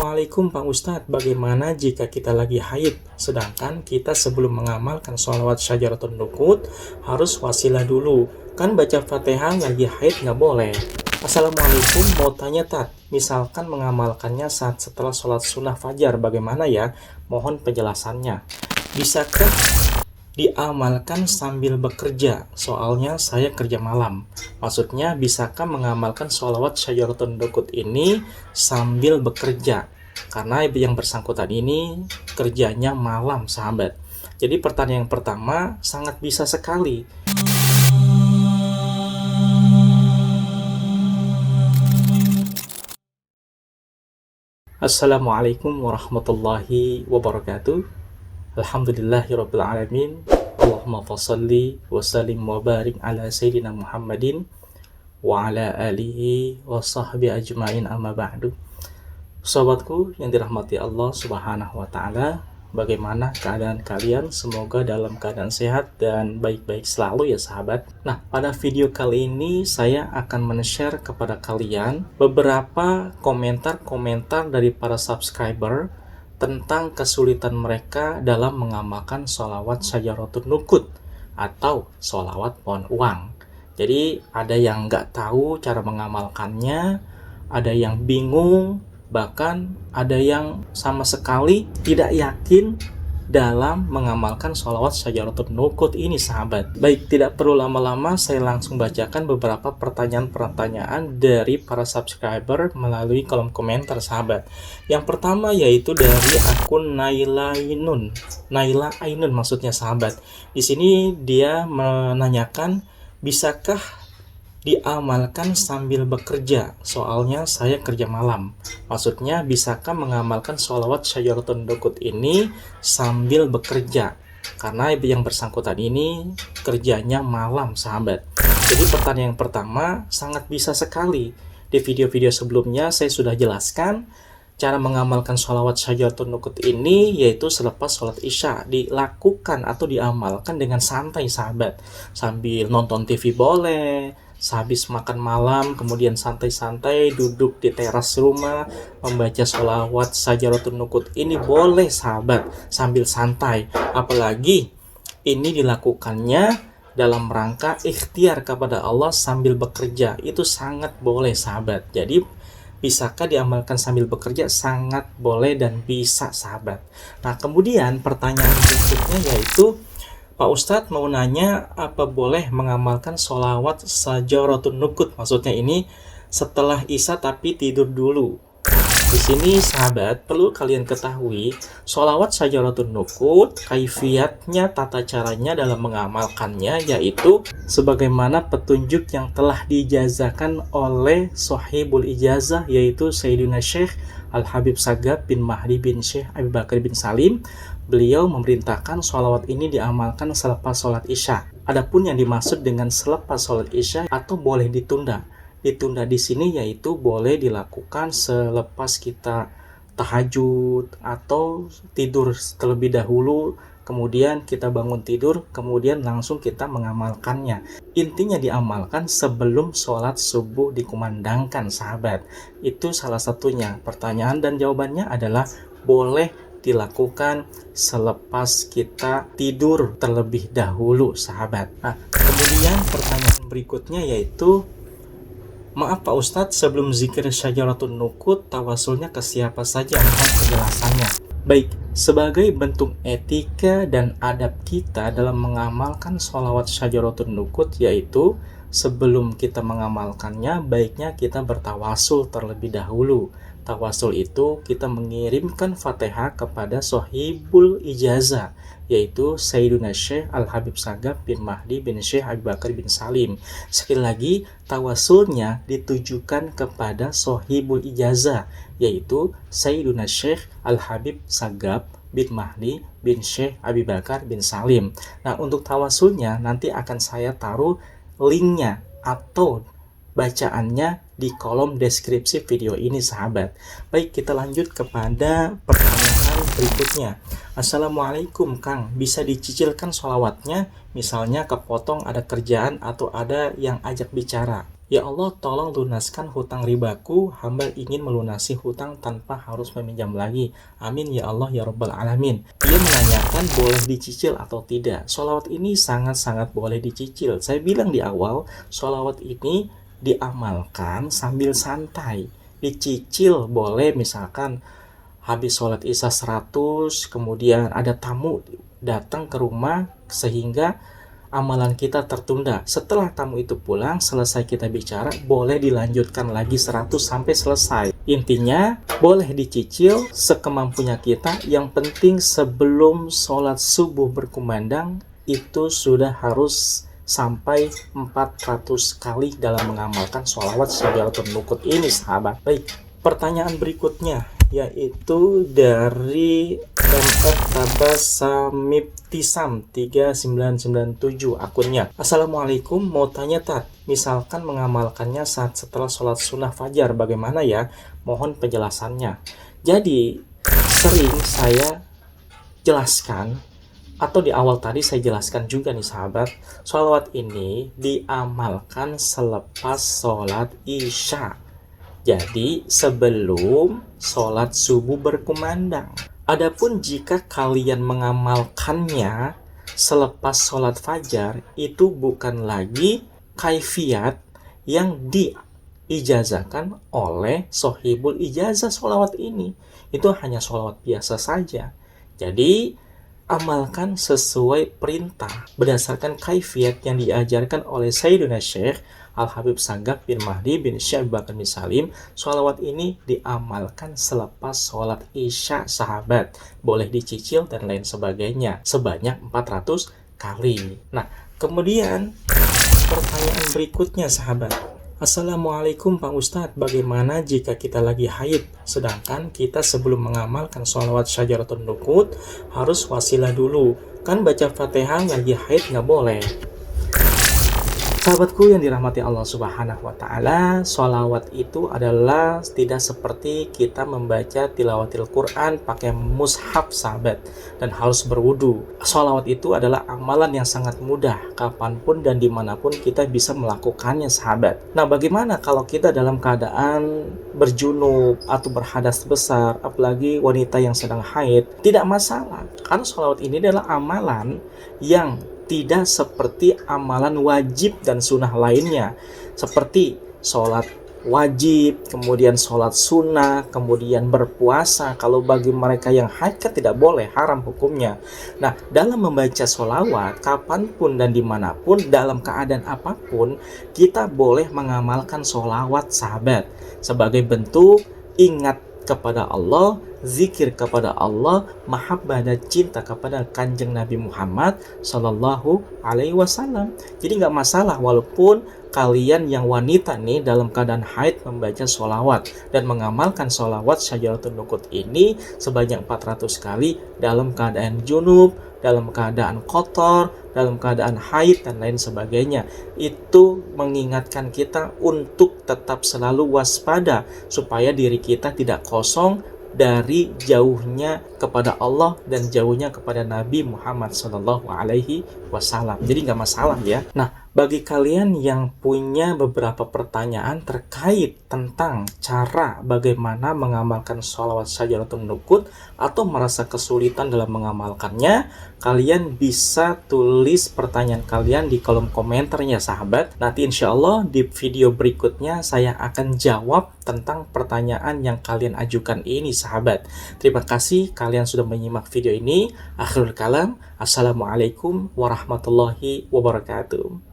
Assalamualaikum Pak Ustadz, bagaimana jika kita lagi haid, sedangkan kita sebelum mengamalkan sholawat syajaratun nukut harus wasilah dulu, kan baca fatihah lagi haid nggak boleh. Assalamualaikum, mau tanya Tat, misalkan mengamalkannya saat setelah sholat sunnah fajar, bagaimana ya? Mohon penjelasannya. Bisakah diamalkan sambil bekerja? Soalnya saya kerja malam. Maksudnya, bisakah mengamalkan sholawat syajaratun nukut ini sambil bekerja? Karena yang bersangkutan ini kerjanya malam, sahabat. Jadi pertanyaan yang pertama sangat bisa sekali. Assalamualaikum warahmatullahi wabarakatuh. Alhamdulillahirabbil alamin. Allahumma shalli wa sallim wa barik ala sayyidina Muhammadin wa ala alihi wa sahbihi ajmain, amma ba'du. Sahabatku yang dirahmati Allah Subhanahu wa taala, bagaimana keadaan kalian? Semoga dalam keadaan sehat dan baik-baik selalu ya sahabat. Nah, pada video kali ini saya akan men-share kepada kalian beberapa komentar-komentar dari para subscriber tentang kesulitan mereka dalam mengamalkan sholawat syajaratun nukut atau sholawat pohon uang. Jadi ada yang nggak tahu cara mengamalkannya, ada yang bingung, bahkan ada yang sama sekali tidak yakin dalam mengamalkan sholawat syajaratun nukut ini sahabat. Baik, tidak perlu lama-lama, saya langsung bacakan beberapa pertanyaan-pertanyaan dari para subscriber melalui kolom komentar sahabat. Yang pertama yaitu dari akun Naila Ainun maksudnya sahabat. Di sini dia menanyakan, bisakah diamalkan sambil bekerja? Soalnya saya kerja malam. Maksudnya, bisakah mengamalkan sholawat syajaratun nukut ini sambil bekerja? Karena yang bersangkutan ini kerjanya malam sahabat. Jadi pertanyaan yang pertama sangat bisa sekali. Di video-video sebelumnya saya sudah jelaskan cara mengamalkan sholawat syajaratun nukut ini, yaitu selepas sholat isya dilakukan atau diamalkan dengan santai sahabat. Sambil nonton TV boleh, sehabis makan malam kemudian santai-santai duduk di teras rumah membaca sholawat syajaratun nukut ini boleh sahabat sambil santai. Apalagi ini dilakukannya dalam rangka ikhtiar kepada Allah sambil bekerja, itu sangat boleh sahabat. Jadi bisakah diamalkan sambil bekerja? Sangat boleh dan bisa sahabat. Nah, kemudian pertanyaan berikutnya yaitu, Pak Ustadz mau nanya, apa boleh mengamalkan sholawat syajaratun nukut? Maksudnya ini setelah isya tapi tidur dulu. Di sini sahabat, perlu kalian ketahui, sholawat syajaratun nukut, kaifiatnya, tata caranya dalam mengamalkannya, yaitu sebagaimana petunjuk yang telah diijazakan oleh sahibul ijazah, yaitu Sayyidina Syekh Al-Habib Sagab bin Mahdi bin Syekh Abi Bakar bin Salim. Beliau memerintahkan sholawat ini diamalkan selepas sholat isya. Adapun yang dimaksud dengan selepas sholat isya atau boleh ditunda. Ditunda di sini yaitu boleh dilakukan selepas kita tahajud atau tidur terlebih dahulu, kemudian kita bangun tidur, kemudian langsung kita mengamalkannya. Intinya diamalkan sebelum sholat subuh dikumandangkan sahabat. Itu salah satunya. Pertanyaan dan jawabannya adalah boleh dilakukan selepas kita tidur terlebih dahulu sahabat. Nah, kemudian pertanyaan berikutnya yaitu, maaf Pak Ustadz, sebelum zikir syajaratun nukut, tawasulnya ke siapa saja? Mohon penjelasannya. Baik, sebagai bentuk etika dan adab kita dalam mengamalkan sholawat syajaratun nukut, yaitu sebelum kita mengamalkannya, baiknya kita bertawasul terlebih dahulu. Tawasul itu kita mengirimkan fatihah kepada sahibul ijazah, yaitu Sayyidina Syekh Al-Habib Sagab bin Mahdi bin Syekh Abi Bakar bin Salim. Sekali lagi, tawasulnya ditujukan kepada sahibul ijazah, yaitu Sayyidina Syekh Al-Habib Sagab bin Mahdi bin Syekh Abi Bakar bin Salim. Nah, untuk tawasulnya nanti akan saya taruh linknya atau bacaannya di kolom deskripsi video ini sahabat. Baik, kita lanjut kepada pertanyaan berikutnya. Assalamualaikum Kang, bisa dicicilkan sholawatnya? Misalnya kepotong ada kerjaan atau ada yang ajak bicara. Ya Allah, tolong lunaskan hutang ribaku, hamba ingin melunasi hutang tanpa harus meminjam lagi. Amin ya Allah ya Rabbal Alamin. Dia menanyakan boleh dicicil atau tidak. Sholawat ini sangat-sangat boleh dicicil. Saya bilang di awal, sholawat ini diamalkan sambil santai. Dicicil boleh, misalkan habis sholat isya 100, kemudian ada tamu datang ke rumah sehingga amalan kita tertunda. Setelah tamu itu pulang, selesai kita bicara, boleh dilanjutkan lagi 100 sampai selesai. Intinya, boleh dicicil sekemampunya kita. Yang penting sebelum sholat subuh berkumandang, itu sudah harus sampai 400 kali dalam mengamalkan sholawat Syajaratul Nuqut ini, sahabat. Baik, pertanyaan berikutnya yaitu dari MF Tabasamiptisam 3997 akunnya. Assalamualaikum, mau tanya Tat, misalkan mengamalkannya saat setelah sholat sunnah fajar, bagaimana ya? Mohon penjelasannya. Jadi sering saya jelaskan, atau di awal tadi saya jelaskan juga nih sahabat, sholawat ini diamalkan selepas sholat isya. Jadi sebelum sholat subuh berkumandang. Adapun jika kalian mengamalkannya selepas sholat fajar, itu bukan lagi kaifiat yang diijazahkan oleh sohibul ijazah sholawat ini. Itu hanya sholawat biasa saja. Jadi amalkan sesuai perintah berdasarkan kaifiat yang diajarkan oleh Sayyidina Syekh Al-Habib Sagaf bin Mahdi bin Syekh Bakar bin Salim. Sholawat ini diamalkan selepas sholat isya, sahabat. Boleh dicicil dan lain sebagainya. Sebanyak 400 kali. Nah, kemudian pertanyaan berikutnya, sahabat. Assalamualaikum Pak Ustadz, bagaimana jika kita lagi haid, sedangkan kita sebelum mengamalkan sholawat Syajaratul Nuqut harus wasilah dulu. Kan baca Fatihah lagi haid nggak boleh. Sahabatku yang dirahmati Allah Subhanahu wa Ta'ala, sholawat itu adalah tidak seperti kita membaca tilawatil Quran pakai mushaf, sahabat, dan harus berwudu. Sholawat itu adalah amalan yang sangat mudah, kapanpun dan dimanapun kita bisa melakukannya, sahabat. Nah, bagaimana kalau kita dalam keadaan berjunub atau berhadas besar, apalagi wanita yang sedang haid? Tidak masalah, karena sholawat ini adalah amalan yang tidak seperti amalan wajib dan sunnah lainnya, seperti sholat wajib, kemudian sholat sunnah, kemudian berpuasa. Kalau bagi mereka yang haid kan tidak boleh, haram hukumnya. Nah, dalam membaca sholawat kapanpun dan dimanapun, dalam keadaan apapun, kita boleh mengamalkan sholawat, sahabat, sebagai bentuk ingat kepada Allah, zikir kepada Allah, mahabbah dan cinta kepada kanjeng Nabi Muhammad Sallallahu Alaihi Wasallam. Jadi nggak masalah walaupun kalian yang wanita nih dalam keadaan haid membaca sholawat dan mengamalkan sholawat Syajaratul Nuqut ini sebanyak 400 kali dalam keadaan junub, dalam keadaan kotor, dalam keadaan haid dan lain sebagainya. Itu mengingatkan kita untuk tetap selalu waspada supaya diri kita tidak kosong dari jauhnya kepada Allah dan jauhnya kepada Nabi Muhammad Sallallahu Alaihi Wasallam. Jadi nggak masalah ya. Nah, bagi kalian yang punya beberapa pertanyaan terkait tentang cara bagaimana mengamalkan sholawat Syajaratul Nuqut atau merasa kesulitan dalam mengamalkannya, kalian bisa tulis pertanyaan kalian di kolom komentarnya, sahabat. Nanti insya Allah di video berikutnya saya akan jawab tentang pertanyaan yang kalian ajukan ini, sahabat. Terima kasih kalian sudah menyimak video ini. Akhirul kalam, assalamualaikum warahmatullahi wabarakatuh.